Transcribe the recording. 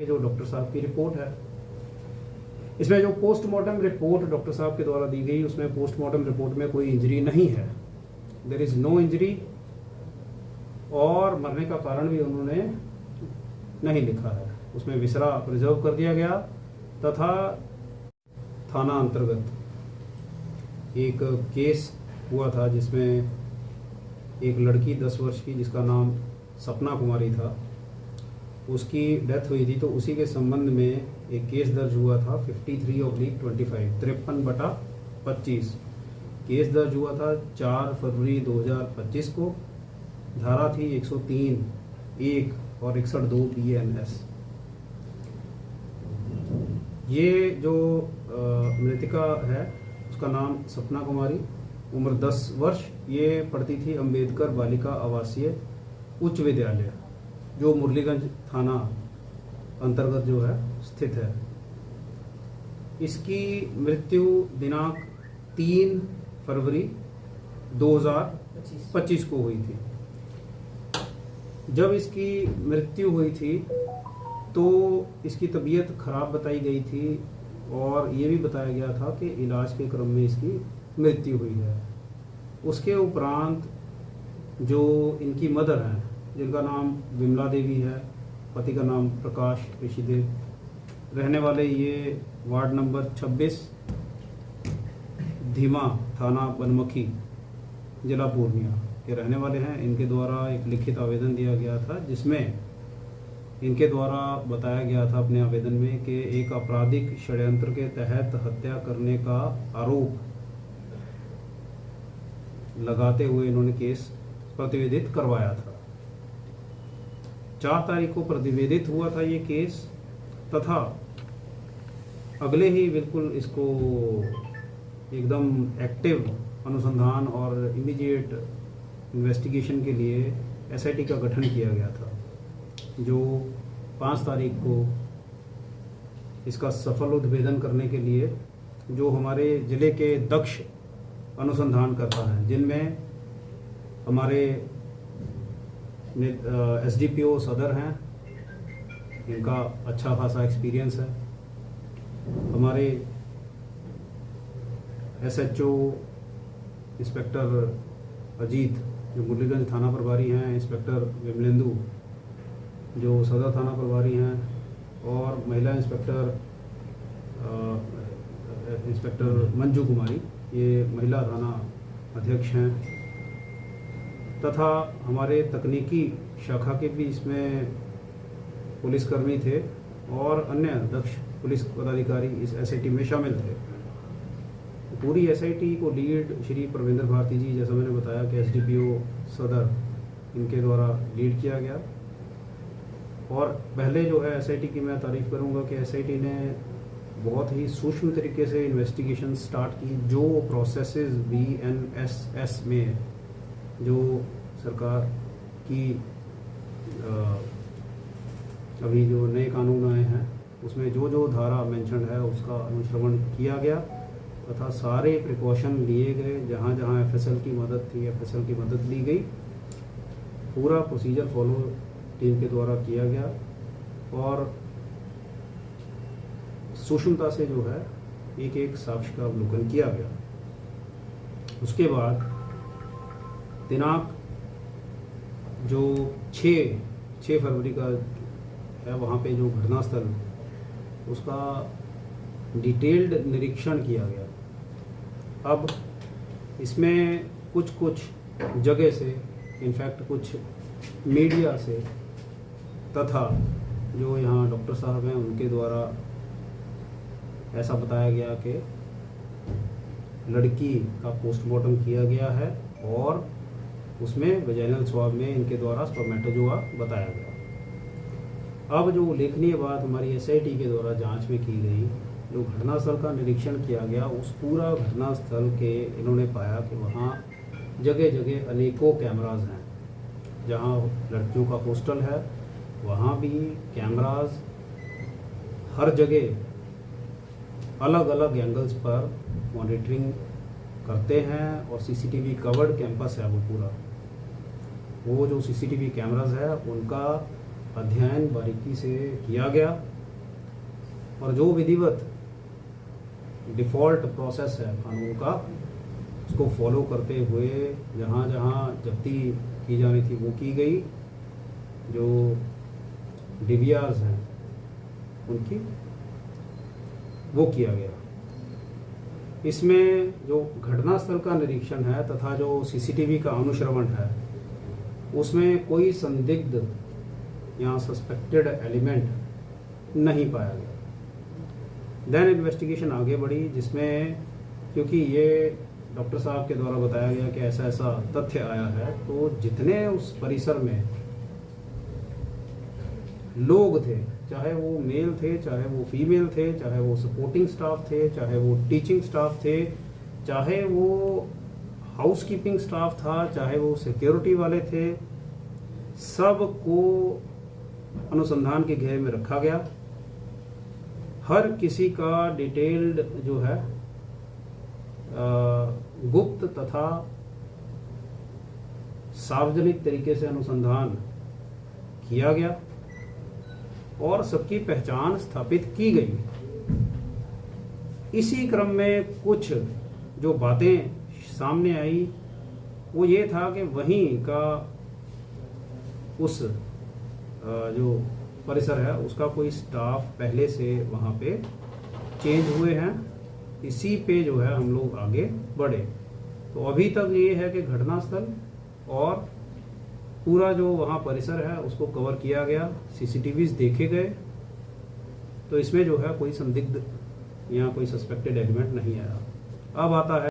ये जो डॉक्टर साहब की रिपोर्ट है, इसमें जो पोस्टमार्टम रिपोर्ट डॉक्टर साहब के द्वारा दी गई, उसमें पोस्टमार्टम रिपोर्ट में कोई इंजरी नहीं है, देयर इज़ नो इंजरी, और मरने का कारण भी उन्होंने नहीं लिखा है। उसमें विसरा प्रिजर्व कर दिया गया तथा थाना अंतर्गत एक केस हुआ था जिसमें एक लड़की 10 वर्ष की जिसका नाम सपना कुमारी था, उसकी डेथ हुई थी। तो उसी के संबंध में एक केस दर्ज हुआ था 53/25 केस दर्ज हुआ था 4 फरवरी 2025 को। धारा थी 103(1) और 61(2) BNS। ये जो मृतिका है उसका नाम सपना कुमारी, उम्र 10 वर्ष, ये पढ़ती थी अंबेडकर बालिका आवासीय उच्च विद्यालय जो मुरलीगंज थाना अंतर्गत जो है स्थित है। इसकी मृत्यु दिनांक 3 फरवरी 2025 को हुई थी। जब इसकी मृत्यु हुई थी तो इसकी तबीयत खराब बताई गई थी और ये भी बताया गया था कि इलाज के क्रम में इसकी मृत्यु हुई है। उसके उपरांत जो इनकी मदर हैं जिनका नाम विमला देवी है, पति का नाम प्रकाश ऋषिदेव, रहने वाले ये वार्ड नंबर 26 धीमा थाना बनमखी जिला पूर्णिया के रहने वाले हैं। इनके द्वारा एक लिखित आवेदन दिया गया था जिसमें इनके द्वारा बताया गया था अपने आवेदन में कि एक आपराधिक षड्यंत्र के तहत हत्या करने का आरोप लगाते हुए इन्होंने केस प्रतिवेदित करवाया था। 4 तारीख को प्रतिवेदित हुआ था ये केस तथा अगले ही बिल्कुल इसको एकदम एक्टिव अनुसंधान और इमीडिएट इन्वेस्टिगेशन के लिए SIT का गठन किया गया था, जो 5 तारीख को इसका सफल उद्भेदन करने के लिए जो हमारे ज़िले के दक्ष अनुसंधानकर्ता हैं, जिनमें हमारे SDPO सदर हैं, इनका अच्छा खासा एक्सपीरियंस है, हमारे SHO इंस्पेक्टर अजीत जो मुरलीगंज थाना प्रभारी हैं, इंस्पेक्टर विमलेंदु जो सदर थाना प्रभारी हैं, और महिला इंस्पेक्टर मंजू कुमारी ये महिला थाना अध्यक्ष हैं, तथा हमारे तकनीकी शाखा के भी इसमें पुलिसकर्मी थे और अन्य दक्ष पुलिस पदाधिकारी इस SIT में शामिल थे। पूरी SIT को लीड श्री प्रविंदर भारती जी, जैसा मैंने बताया कि SDPO सदर इनके द्वारा लीड किया गया। और पहले जो है SIT की मैं तारीफ़ करूंगा कि SIT ने बहुत ही सूक्ष्म तरीके से इन्वेस्टिगेशन स्टार्ट की। जो प्रोसेसेस BNSS में जो सरकार की अभी जो नए कानून आए हैं उसमें जो जो धारा मेंशन है उसका अनुश्रवण किया गया तथा सारे प्रिकॉशन लिए गए। जहाँ जहाँ FSL की मदद थी FSL की मदद ली गई। पूरा प्रोसीजर फॉलो टीम के द्वारा किया गया और सूक्ष्मता से जो है एक एक साक्ष्य का अवलोकन किया गया। उसके बाद दिनांक जो 6 फरवरी का है, वहाँ पे जो घटनास्थल उसका डिटेल्ड निरीक्षण किया गया। अब इसमें कुछ जगह से, इनफैक्ट कुछ मीडिया से तथा जो यहाँ डॉक्टर साहब हैं उनके द्वारा ऐसा बताया गया कि लड़की का पोस्टमार्टम किया गया है और उसमें वेजाइनल स्वाब में इनके द्वारा स्पर्मेटोजोआ बताया गया। अब जो उल्लेखनीय बात हमारी SIT के द्वारा जांच में की गई, जो घटनास्थल का निरीक्षण किया गया, उस पूरा घटनास्थल के इन्होंने पाया कि वहाँ जगह जगह अनेकों कैमराज हैं। जहाँ लड़कियों का हॉस्टल है वहाँ भी कैमराज हर जगह अलग अलग एंगल्स पर मॉनिटरिंग करते हैं और CCTV कवर्ड कैंपस है वो पूरा। वो जो CCTV कैमराज है उनका अध्ययन बारीकी से किया गया और जो विधिवत डिफ़ॉल्ट प्रोसेस है कानून का उसको फॉलो करते हुए जहाँ जहाँ जब्ती की जानी थी वो की गई, जो DVRs हैं उनकी वो किया गया। इसमें जो घटनास्थल का निरीक्षण है तथा जो CCTV का अनुश्रवण है उसमें कोई संदिग्ध या सस्पेक्टेड एलिमेंट नहीं पाया गया। देन इन्वेस्टिगेशन आगे बढ़ी, जिसमें क्योंकि ये डॉक्टर साहब के द्वारा बताया गया कि ऐसा ऐसा तथ्य आया है, तो जितने उस परिसर में लोग थे, चाहे वो मेल थे, चाहे वो फीमेल थे, चाहे वो सपोर्टिंग स्टाफ थे, चाहे वो टीचिंग स्टाफ थे, चाहे वो हाउसकीपिंग स्टाफ था, चाहे वो सिक्योरिटी वाले थे, सबको अनुसंधान के घेरे में रखा गया। हर किसी का डिटेल्ड जो है गुप्त तथा सार्वजनिक तरीके से अनुसंधान किया गया और सबकी पहचान स्थापित की गई। इसी क्रम में कुछ जो बातें सामने आई वो ये था कि वहीं का उस जो परिसर है उसका कोई स्टाफ पहले से वहाँ पे चेंज हुए हैं। इसी पे जो है हम लोग आगे बढ़े। तो अभी तक ये है कि घटनास्थल और पूरा जो वहाँ परिसर है उसको कवर किया गया, CCTVs देखे गए, तो इसमें जो है कोई संदिग्ध या कोई सस्पेक्टेड एलिमेंट नहीं आया। अब आता है